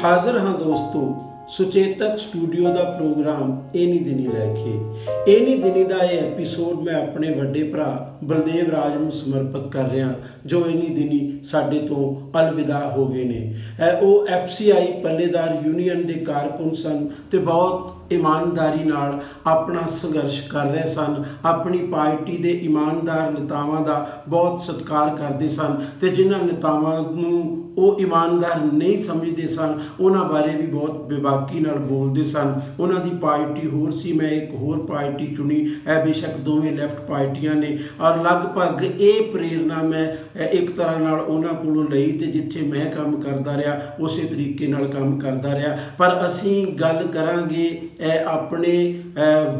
ਹਾਜ਼ਰ ਹਾਂ ਦੋਸਤੋ ਸੁਚੇਤਕ ਸਟੂਡੀਓ ਦਾ ਪ੍ਰੋਗਰਾਮ ਇਨੀ ਦਿਨੀ ਲੈ ਕੇ। ਇਨੀ ਦਿਨੀ ਦਾ ਇਹ ਐਪੀਸੋਡ ਮੈਂ ਆਪਣੇ ਵੱਡੇ ਭਰਾ ਬਲਦੇਵ ਰਾਜ ਨੂੰ ਸਮਰਪਿਤ ਕਰ ਰਿਹਾ, ਜੋ ਇਨੀ ਦਿਨੀ ਸਾਡੇ ਤੋਂ ਅਲਵਿਦਾ ਹੋ ਗਏ ਨੇ। ਉਹ FCI ਪੱਲੇਦਾਰ ਯੂਨੀਅਨ ਦੇ ਕਾਰਕੁਨ ਸਨ ਤੇ ਬਹੁਤ ईमानदारी नाल अपना संघर्ष कर रहे सन। अपनी पार्टी के ईमानदार नेतावां दा बहुत सत्कार करते सन ते जिन्हां नेतावां नूं ਉਹ ईमानदार नहीं समझते सन उन्हां बारे भी बहुत बेबाकी नाल बोलते सन। उन्हां दी पार्टी होर सी, मैं एक होर पार्टी चुनी। बेशक दोवें लैफ्ट पार्टियां ने और लगभग ये प्रेरणा मैं एक तरह नाल उन्हां कोलों लई ते जिथे मैं काम करदा रहा उस तरीके नाल काम करदा रहा। पर असीं गल करांगे अपने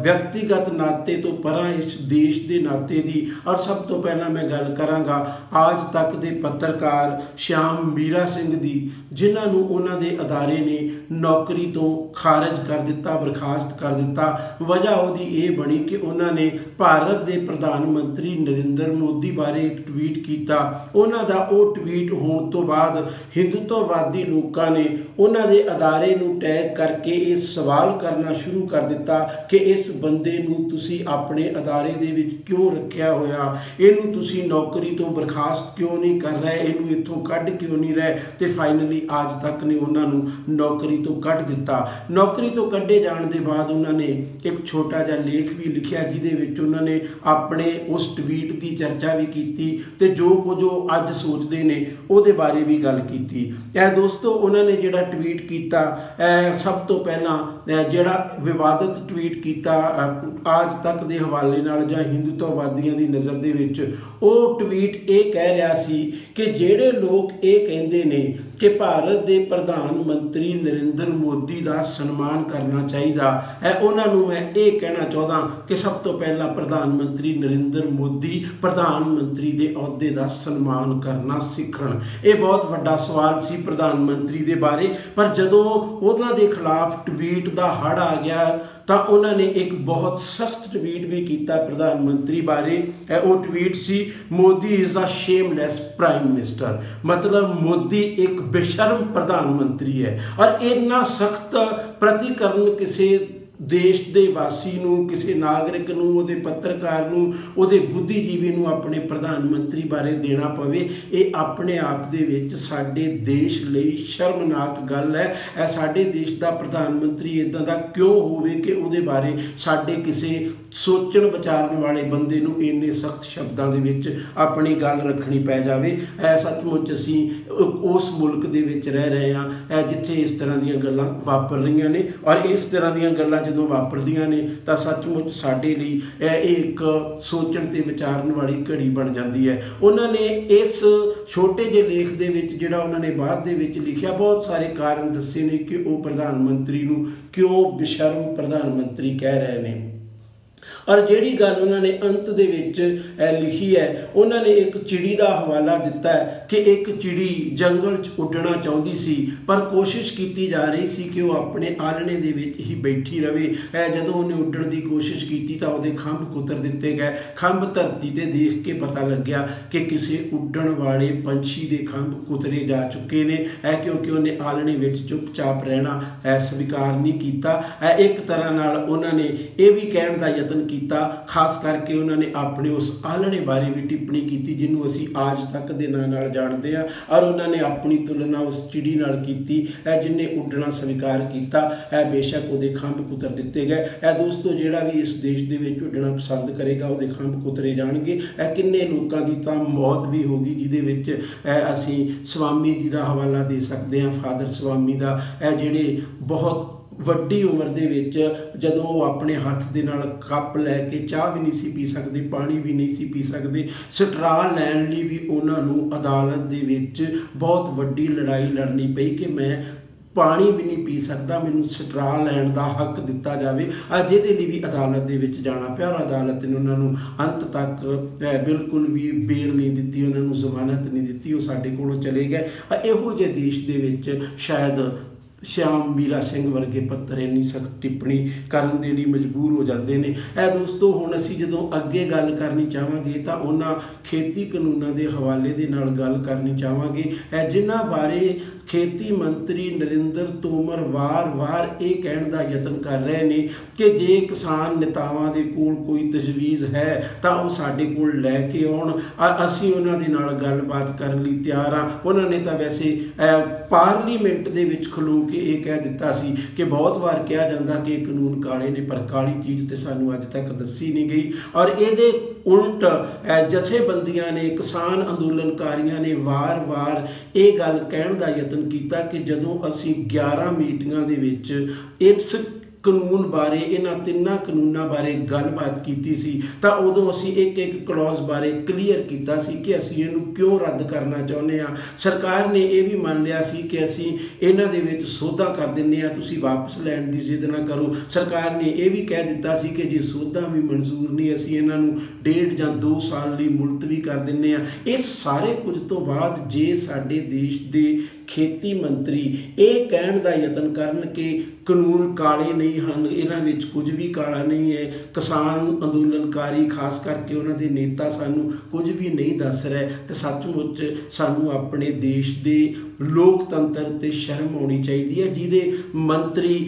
व्यक्तिगत नाते तो परां इस देश के नाते दी। और सब तो पहला मैं गल करांगा आज तक दे पत्रकार श्याम मीरा सिंह दी, जिन्हां नूं उन्हां दे अदारे ने नौकरी तो खारिज कर दिता, बर्खास्त कर दिता। वजह उहदी ये बनी कि उन्होंने भारत के प्रधानमंत्री नरेंद्र मोदी बारे एक ट्वीट किया। उन्हां दा वो ट्वीट होने तो बाद हिंदुत्ववादी लोगों ने उन्हां दे अदारे नूं टैग करके ये सवाल करना शुरू कर दिता कि इस बंदे नूं तुसीं अपने अदारे दे विच क्यों रखिया होया, इहनूं तुसीं नौकरी तो बर्खास्त क्यों नहीं कर रहे, इहनूं इत्थों कढ क्यों नहीं रहे। तो फाइनली आज तक ने उन्होंने नौकरी तो कढ़ दिता। नौकरी तो कढ़े जाने के बाद उन्होंने एक छोटा जिहा लेख भी लिखिया जिहदे उन्होंने अपने उस ट्वीट की चर्चा भी की ते जो कुछ अज सोचते हैं उहदे बारे भी गल की। दोस्तों उन्होंने जिहड़ा ट्वीट किया, सब तो पहला जिहड़ा विवादित ट्वीट किया आज तक के हवाले नाल जां हिंदुत्ववादियों की नज़र दे विच, वो ट्वीट ये कह रहा सी कि जिहड़े लोग ये कहते हैं कि भारत के प्रधानमंत्री नरेंद्र मोदी का सन्मान करना चाहिए है, उन्होंने मैं ये कहना चाहता कि सब तो पहला प्रधानमंत्री नरेंद्र मोदी प्रधानमंत्री के अहुदे का सन्मान करना सीखण। ये बहुत बड़ा सवाल सी प्रधानमंत्री के बारे। पर जदों उन्होंने खिलाफ ट्वीट का हड़ आ गया तो उन्होंने एक बहुत सख्त ट्वीट भी किया प्रधानमंत्री बारे। वो ट्वीट सी Modi is a shameless prime minister, मतलब मोदी एक बेशर्म प्रधानमंत्री है। और इन्ना सख्त प्रतिकरण किसी देश के वासी नूं, किसी नागरिक नूं, उहदे पत्रकार नूं, उहदे बुद्धिजीवी नूं अपने प्रधानमंत्री बारे देना पवे, ये अपने आप दे विच साडे देश लई शर्मनाक गल है। साडे देश का प्रधानमंत्री इदां दा क्यों होवे कि उहदे बारे साडे किसी सोचण विचारन वाले बंदे नूं इन्ने सख्त शब्दां दे विच अपनी गल रखनी पै जावे। सचमुच असीं उस मुल्क दे विच रह रहे हां जिथे इस तरह दीयां गल्लां वापर रहीआं ने। और इस तरह दीयां गल्लां जो वापरदियां ने तो सचमुच साडे लई एक सोचण ते विचारन वाली घड़ी बन जाती है। उन्होंने इस छोटे जे लेख दे विच जिहड़ा उन्होंने बाद दे विच लिखिया बहुत सारे कारण दस्से ने कि वो प्रधानमंत्री नूं क्यों बेशर्म प्रधानमंत्री कह रहे हैं। और जिहड़ी गल उन्होंने अंत दे विच लिखी है, उन्होंने एक चिड़ी का हवाला दिता है कि एक चिड़ी जंगल च उड्डना चाहती सी पर कोशिश की जा रही सी कि वह अपने आलने दे विच ही बैठी रहे। जदों उन्हें उड्डण की कोशिश की तो उसके खंभ कुतर दिते गए। खंभ धरती ते देख के पता लग गया कि किसी उड्डण वाले पंछी के खंभ कुतरे जा चुके ने, क्योंकि उन्हें आलने विच चुपचाप रहना स्वीकार नहीं किया। एक तरह नाल उन्होंने ये भी कहण दा यतन किया, खास करके उन्होंने अपने उस आलने बारे भी टिप्पणी की जिन्हों असी आज तक के नाम नाल जानते हैं। और उन्होंने अपनी तुलना उस चिड़ी नाल की जिन्हें उड्डना स्वीकार किया। बेशक वो खंभ कुतर दिते गए। दोस्तों जिहड़ा भी इस देश के विच उड्डना पसंद करेगा वो खंभ कुतरे जाणगे। किन्ने लोगों की तो मौत भी होगी जिहदे विच असी स्वामी जी का हवाला दे सकते हैं, फादर स्वामी का, जिहड़े बहुत वड्डी उम्र दे विच जदों वो अपने हत्थ दे नाल कप लैके चाह भी नहीं सी पी सकते, पानी भी नहीं सी पी सकते, स्ट्रा लैण लई भी उन्हां नूं अदालत दे विच बहुत वड्डी लड़ाई लड़नी पई कि मैं पानी भी नहीं पी सकता, मैनूं स्ट्रा लैण दा हक दिता जाए। जिहदे लई भी अदालत दे विच जाना पिया और अदालत ने उन्हां नूं अंत तक बिल्कुल भी बेल नहीं दित्ती, उन्हां नूं जमानत नहीं दित्ती, वो साडे कोलों चले गए। इहो जिहे देश दे विच शायद श्याम मीरा सिंह वर्गे पत्तर इन्नी सख्त टिप्पणी करन दे लई मजबूर हो जाते हैं। ਇਹ दोस्तों हुण असीं जदों अगे गल करनी चाहांगे तां उन्हां खेती कानूनां दे हवाले दे नाल गल करनी चाहांगे जिन्हां बारे खेती मंत्री नरिंदर तोमर वार-वार ये कहण दा यतन कर रहे हैं कि जे किसान नेतावां दे कोल कोई तजवीज़ है तां ओह साडे कोल लैके आउण, असीं उन्हां दे नाल गलबात करन लई तैयार हां। उन्हां ने तां वैसे पार्लीमेंट दे विच खलो के ये कह दिता सी कि बहुत बार कहा जाता कि कानून काले ने पर काली चीज़ तो सानू अज तक दसी नहीं गई। और ये उल्ट जथेबंदियां ने किसान अंदोलनकारियों ने वार-वार ये गल कहण दा यतन किया कि जदों असीं 11 मीटिंगां दे विच इस कानून बारे इन्हां तिन्नां कानूनां बारे गलबात की सी तां उदों असीं एक एक क्लॉज बारे क्लीयर किया सी कि असीं इहनूं क्यों रद्द करना चाहुंदे हां। सरकार ने यह भी मान लिया सी कि असीं इन्हां दे विच सोधा कर दिंदे हां, तुसीं वापस लैण दी जिद ना करो। सरकार ने यह भी कह दिता सी कि जे सोधा भी मंजूर नहीं असीं इन्हां नूं 1.5 ਜਾਂ 2 साल लई मुलतवी कर दिंदे हां। इस सारे कुछ तो बाद जे साडे देश दे खेती मंत्री ये कहण दा यतन करन कि कानून काले नहीं हैं, इन्हां विच कुछ भी काला नहीं है, किसान अंदोलनकारी खास करके उन्हां दे नेता सानू कुछ भी नहीं दस रहे, तो सचमुच सानू अपने देश दे लोकतंत्र ते शर्म आउणी चाहिदी है जिहदे मंत्री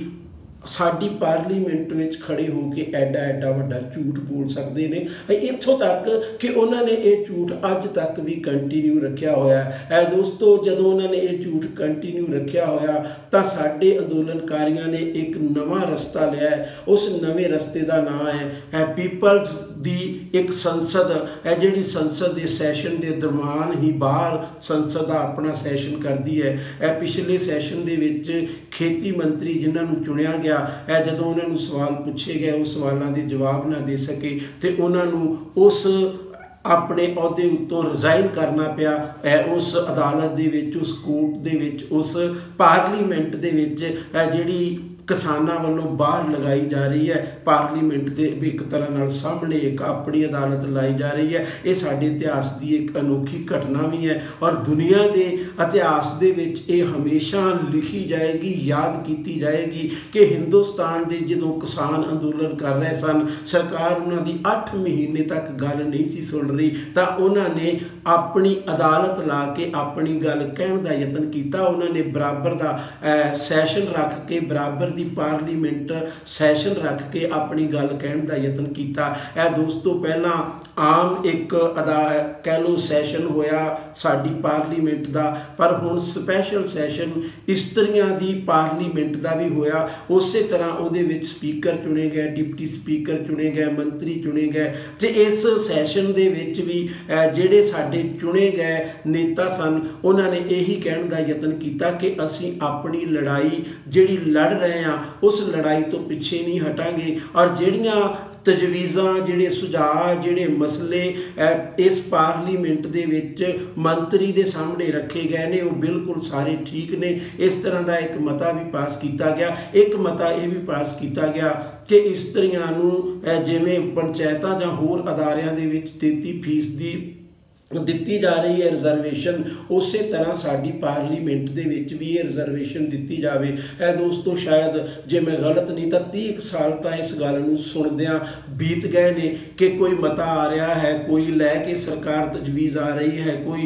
साडी पार्लीमेंट में खड़े होकर एडा एडा वड्डा झूठ बोल सकते हैं। इत्थों तक कि उन्होंने ये झूठ अज तक भी कंटीन्यू रखा होया है। दोस्तों जदों उन्होंने ये झूठ कंटीन्यू रखा होया तो साडे अंदोलनकारियों ने एक नवा रस्ता लिया है। उस नवे रस्ते का नाम है पीपल्स दी एक संसद है जिहड़ी संसद के सैशन के दरम्यान ही बाहर संसद अपना सैशन करती है। पिछले सैशन के विच खेती मंत्री जिन्होंने चुनिया गया जदों उन्होंने सवाल पूछे गए उस सवालों के जवाब ना दे सके तो उन्होंने उस अपने अहदे उत्तों रिजाइन करना पिया उस अदालत दे विच, उस कोर्ट दे विच, उस पार्लीमेंट दे विच जिहड़ी किसानां वालों बाहर लगाई जा रही है। पार्लीमेंट के भी एक तरह नाल सामने एक अपनी अदालत लाई जा रही है। ये साडे इतिहास की एक अनोखी घटना भी है और दुनिया के इतिहास दे विच ये हमेशा लिखी जाएगी, याद की जाएगी कि हिंदुस्तान के जदों किसान अंदोलन कर रहे सन, सरकार उन्होंने 8 महीने तक गल नहीं सी सुन रही तो उन्होंने अपनी अदालत ला के अपनी गल कहण दा यतन किया। उन्होंने बराबर का सैशन रख के बराबर दी पार्लीमेंट सैशन रख के अपनी गल कहण दा यतन किया। दोस्तों पहला आम एक कह लो सैशन होया साडी पार्लीमेंट का, पर हुण स्पैशल सैशन इस्त्रियां दी पार्लीमेंट का भी होया। उस तरह उहदे विच स्पीकर चुने गए, डिप्टी स्पीकर चुने गए, मंत्री चुने गए तो इस सैशन दे विच भी जिहड़े साडे चुने गए नेता सन उन्होंने यही कहण दा यतन किया कि असीं अपनी लड़ाई जिहड़ी लड़ रहे हैं उस लड़ाई तो पीछे नहीं हटांगे और जिहड़ियां तजवीज़ां जिहड़े सुझाव जिहड़े मसले इस पार्लीमेंट दे विच मंत्री दे सामने रखे गए ने वो बिल्कुल सारे ठीक ने। इस तरह का एक मता भी पास किया गया। एक मता यह भी पास किया गया कि इस्त्रियां नूं जिवें पंचायतां जां होर अदारियां दे विच 33% दिती जा रही है रिजर्वेशन, उस तरह साडी पार्लीमेंट दे विच भी ये रिजर्वेशन दिती जावे। दोस्तों शायद जे मैं गलत नहीं तो 30 साल तो इस गल नूं सुनदियां बीत गए ने कि कोई मता आ रहा है, कोई लैके सरकार तजवीज़ आ रही है, कोई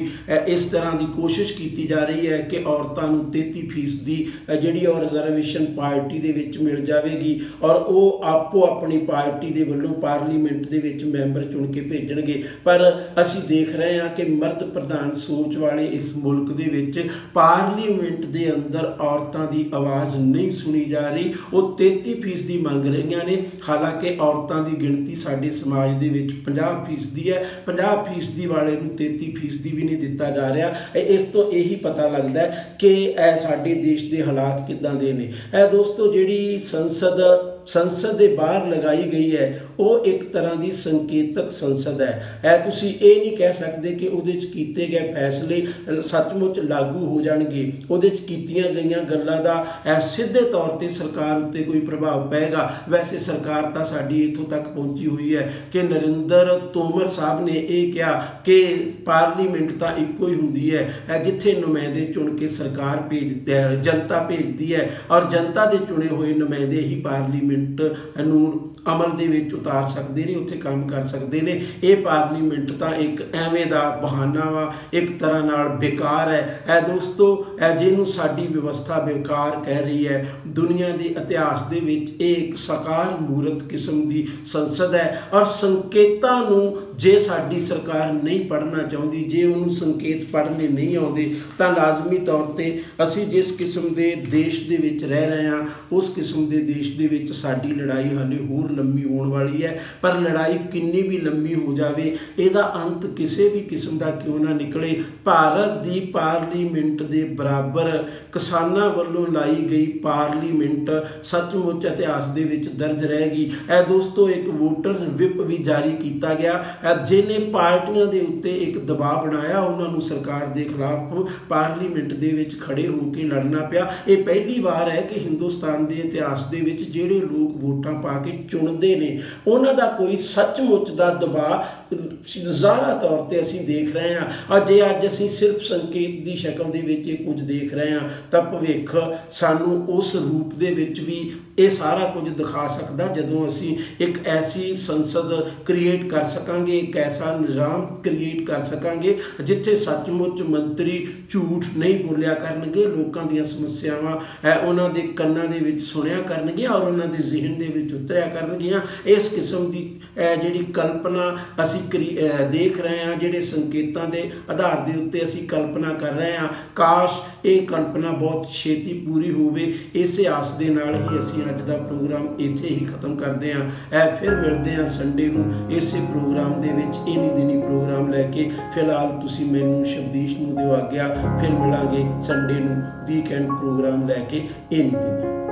इस तरह की कोशिश की जा रही है कि औरतों नूं 33% जिहड़ी और रिजर्वेशन पार्टी दे विच मिल जाएगी और वो आपो अपनी पार्टी दे वल्लों पार्लीमेंट दे विच मैंबर चुन के भेजणगे। पर असीं देख रहे कि मर्द प्रधान सोच वाले इस मुल्क दे विच पार्लीमेंट दे अंदर औरतों की आवाज़ नहीं सुनी जा रही। वो 33% मंग रही ने, हालांकि औरतों की गिनती साडे समाज दे विच 50% है। 50% वाले नूं 33% भी नहीं दिता जा रहा। इस तो यही पता लगता है कि साडे देश के हालात किदां दे ने। दोस्तों जिहड़ी संसद ਸੰਸਦ ਦੇ ਬਾਹਰ ਲਗਾਈ ਗਈ ਹੈ ਉਹ ਇੱਕ ਤਰ੍ਹਾਂ ਦੀ ਸੰਕੇਤਕ ਸੰਸਦ ਹੈ। ਤੁਸੀਂ ਇਹ ਨਹੀਂ ਕਹਿ ਸਕਦੇ ਕਿ ਉਹਦੇ 'ਚ ਕੀਤੇ ਗਏ ਫੈਸਲੇ ਸੱਚਮੁੱਚ ਲਾਗੂ ਹੋ ਜਾਣਗੇ, ਉਹਦੇ 'ਚ ਕੀਤੀਆਂ ਗਈਆਂ ਗੱਲਾਂ ਦਾ ਸਿੱਧੇ ਤੌਰ 'ਤੇ ਸਰਕਾਰ ਉੱਤੇ ਕੋਈ ਪ੍ਰਭਾਵ ਪਏਗਾ। ਵੈਸੇ ਸਰਕਾਰ ਤਾਂ ਸਾਡੀ ਇੱਥੋਂ ਤੱਕ ਪਹੁੰਚੀ ਹੋਈ ਹੈ ਕਿ ਨਰਿੰਦਰ ਤੋਮਰ ਸਾਹਿਬ ਨੇ ਇਹ ਕਿਹਾ ਕਿ ਪਾਰਲੀਮੈਂਟ ਤਾਂ ਇੱਕੋ ਹੀ ਹੁੰਦੀ ਹੈ ਜਿੱਥੇ ਨੁਮਾਇੰਦੇ ਚੁਣ ਕੇ ਸਰਕਾਰ ਭੇਜਦੀ ਹੈ, ਜਨਤਾ ਭੇਜਦੀ ਹੈ ਔਰ ਜਨਤਾ ਦੇ ਚੁਣੇ ਹੋਏ ਨੁਮਾਇੰਦੇ ਹੀ ਪਾਰਲੀਮੈਂਟ ਨੂੰ ਅਮਲ ਦੇ ਵਿੱਚ ਉਤਾਰ ਸਕਦੇ ਨੇ, ਉੱਥੇ ਕੰਮ ਕਰ ਸਕਦੇ ਨੇ। ਇਹ ਪਾਰਲੀਮੈਂਟ ਤਾਂ ਇੱਕ ਐਵੇਂ ਦਾ ਬਹਾਨਾ ਵਾ, ਇੱਕ ਤਰ੍ਹਾਂ ਨਾਲ ਬੇਕਾਰ ਹੈ। ਦੋਸਤੋ ਜਿਹਨੂੰ ਸਾਡੀ ਵਿਵਸਥਾ ਬੇਕਾਰ ਕਹਿ ਰਹੀ ਹੈ, ਦੁਨੀਆ ਦੇ ਇਤਿਹਾਸ ਦੇ ਵਿੱਚ ਇਹ ਇੱਕ ਸਾਕਾਰ ਮੂਰਤ ਕਿਸਮ ਦੀ ਸੰਸਦ ਹੈ ਔਰ ਸੰਕੇਤਾਂ ਨੂੰ ਜੇ ਸਾਡੀ ਸਰਕਾਰ ਨਹੀਂ ਪੜ੍ਹਨਾ ਚਾਹੁੰਦੀ, ਜੇ ਉਹਨੂੰ ਸੰਕੇਤ ਪੜ੍ਹਨੇ ਨਹੀਂ ਆਉਂਦੇ ਤਾਂ ਲਾਜ਼ਮੀ ਤੌਰ 'ਤੇ ਅਸੀਂ ਜਿਸ ਕਿਸਮ ਦੇ ਦੇਸ਼ ਦੇ ਵਿੱਚ ਰਹਿ ਰਹੇ ਹਾਂ ਉਸ ਕਿਸਮ ਦੇ ਦੇਸ਼ ਦੇ ਵਿੱਚ ਸਾਡੀ ਲੜਾਈ ਹਾਲੇ ਹੋਰ ਲੰਮੀ ਹੋਣ ਵਾਲੀ ਹੈ। ਪਰ ਲੜਾਈ ਕਿੰਨੀ ਵੀ ਲੰਮੀ ਹੋ ਜਾਵੇ, ਇਹਦਾ ਅੰਤ ਕਿਸੇ ਵੀ ਕਿਸਮ ਦਾ ਕਿਉਂ ਨਾ ਨਿਕਲੇ, ਭਾਰਤ ਦੀ ਪਾਰਲੀਮੈਂਟ ਦੇ ਬਰਾਬਰ ਕਿਸਾਨਾਂ ਵੱਲੋਂ ਲਾਈ ਗਈ ਪਾਰਲੀਮੈਂਟ ਸੱਚਮੁੱਚ ਇਤਿਹਾਸ ਦੇ ਵਿੱਚ ਦਰਜ ਰਹੇਗੀ। ਦੋਸਤੋ ਇੱਕ ਵੋਟਰਸ ਵਿਪ ਵੀ ਜਾਰੀ ਕੀਤਾ ਗਿਆ ਜਿਹਨੇ ਪਾਰਟੀਆਂ ਦੇ ਉੱਤੇ ਇੱਕ ਦਬਾਅ ਬਣਾਇਆ, ਉਹਨਾਂ ਨੂੰ ਸਰਕਾਰ ਦੇ ਖਿਲਾਫ ਪਾਰਲੀਮੈਂਟ ਦੇ ਵਿੱਚ ਖੜੇ ਹੋ ਕੇ ਲੜਨਾ ਪਿਆ। ਇਹ ਪਹਿਲੀ ਵਾਰ ਹੈ ਕਿ ਹਿੰਦੁਸਤਾਨ ਦੇ ਇਤਿਹਾਸ ਦੇ ਵਿੱਚ ਜਿਹੜੇ ਲੋਕ ਵੋਟਾਂ ਪਾ ਕੇ ਚੁਣਦੇ ਨੇ ਉਹਨਾਂ ਦਾ ਕੋਈ ਸੱਚਮੁੱਚ ਦਾ ਦਬਾਅ ਜ਼ਾਹਰਾ ਤੌਰ 'ਤੇ ਅਸੀਂ ਦੇਖ ਰਹੇ ਹਾਂ। ਜੇ ਅੱਜ ਅਸੀਂ ਸਿਰਫ ਸੰਕੇਤ ਦੀ ਸ਼ਕਲ ਦੇ ਵਿੱਚ ਇਹ ਕੁਝ ਦੇਖ ਰਹੇ ਹਾਂ ਤਾਂ ਭਵਿੱਖ ਸਾਨੂੰ ਉਸ ਰੂਪ ਦੇ ਵਿੱਚ ਵੀ ਇਹ ਸਾਰਾ ਕੁਝ ਦਿਖਾ ਸਕਦਾ ਜਦੋਂ ਅਸੀਂ ਇੱਕ ਐਸੀ ਸੰਸਦ ਕ੍ਰੀਏਟ ਕਰ ਸਕਾਂਗੇ, ਇੱਕ ਐਸਾ ਨਿਜ਼ਾਮ ਕ੍ਰੀਏਟ ਕਰ ਸਕਾਂਗੇ ਜਿੱਥੇ ਸੱਚਮੁੱਚ ਮੰਤਰੀ ਝੂਠ ਨਹੀਂ ਬੋਲਿਆ ਕਰਨਗੇ, ਲੋਕਾਂ ਦੀਆਂ ਸਮੱਸਿਆਵਾਂ ਉਹਨਾਂ ਦੇ ਕੰਨਾਂ ਦੇ ਵਿੱਚ ਸੁਣਿਆ ਕਰਨਗੀਆਂ ਔਰ ਉਹਨਾਂ ਦੇ ਜ਼ਿਹਨ ਦੇ ਵਿੱਚ ਉਤਰਿਆ ਕਰਨਗੀਆਂ। ਇਸ ਕਿਸਮ ਦੀ ਜਿਹੜੀ ਕਲਪਨਾ ਅਸੀਂ ਦੇਖ ਰਹੇ ਹਾਂ, ਜਿਹੜੇ ਸੰਕੇਤਾਂ ਦੇ ਆਧਾਰ ਦੇ ਉੱਤੇ ਅਸੀਂ ਕਲਪਨਾ ਕਰ ਰਹੇ ਹਾਂ, ਕਾਸ਼ ਇਹ ਕਲਪਨਾ ਬਹੁਤ ਛੇਤੀ ਪੂਰੀ ਹੋਵੇ। ਇਸੇ ਆਸ ਦੇ ਨਾਲ ਹੀ ਅਸੀਂ ਅੱਜ ਦਾ ਪ੍ਰੋਗਰਾਮ ਇੱਥੇ ਹੀ ਖਤਮ ਕਰਦੇ ਹਾਂ। ਫਿਰ ਮਿਲਦੇ ਹਾਂ ਸੰਡੇ ਨੂੰ ਇਸੇ ਪ੍ਰੋਗਰਾਮ ਦੇ ਵਿੱਚ, ਇਨੀ ਦਿਨੀ ਪ੍ਰੋਗਰਾਮ ਲੈ ਕੇ। ਫਿਲਹਾਲ ਤੁਸੀਂ ਮੈਨੂੰ ਸ਼ਬਦੀਸ਼ ਨੂੰ ਦਿਓ ਆਗਿਆ, ਫਿਰ ਮਿਲਾਂਗੇ ਸੰਡੇ ਨੂੰ ਵੀਕਐਂਡ ਪ੍ਰੋਗਰਾਮ ਲੈ ਕੇ ਇਨੀ ਦਿਨੀ।